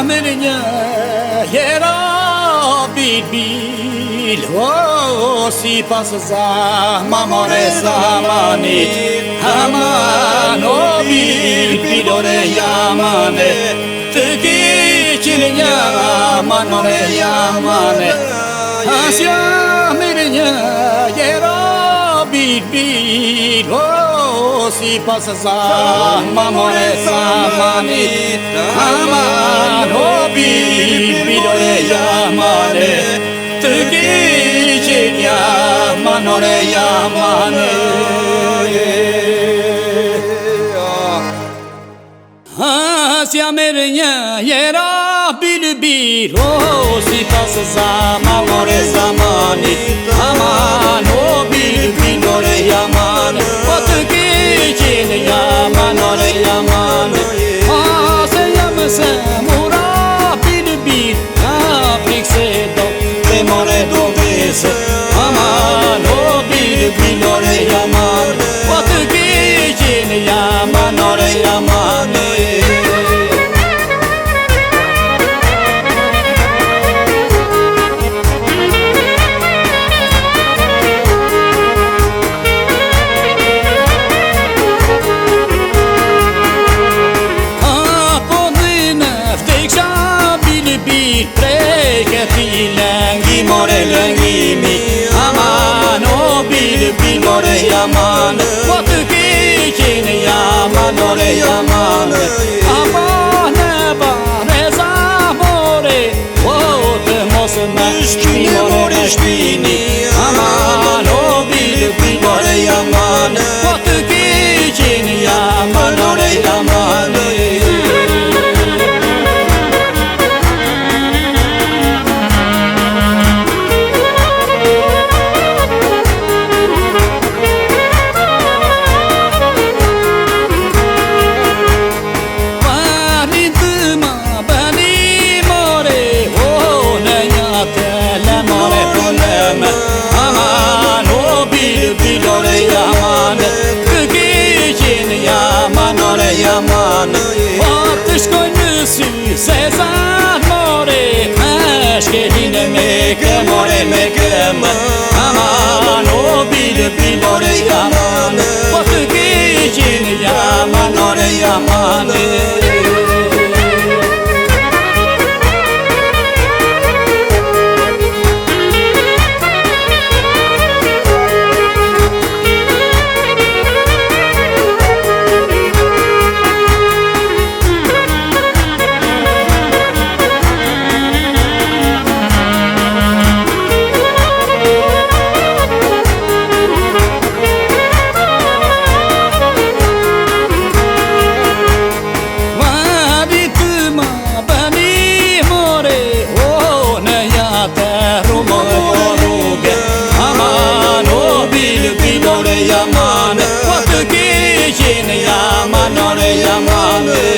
mirënja jera bil o si pas zamore zamanit aman o bil ore yamane të keqin yaman ore yamane asja mirënja jera bil o si pas zamore zamanit aman o bil ore yamane të keqin yaman ore yamane asja mirënja jera bil o si pas zamore zamanit aman o bil ore yamane o të keqin yaman ore yamane se jam se mura bil Afrik se do te more do vese aman o bil ore yamane o të keqin yaman ore yamane more lëngimi aman o bil ore yamane o të keqin yaman ore yamane aman e bare zamore o të mos me shpini aman o bil ore yamane o të keqin yaman ore yamane aman o bil ore yamane të keqin yaman ore yamane o të shkoj në sy se zan more shkelin me këmore me këmë aman o bil ore yamane o të keqin yaman ore yamane yamane o të keqin yaman ore yamane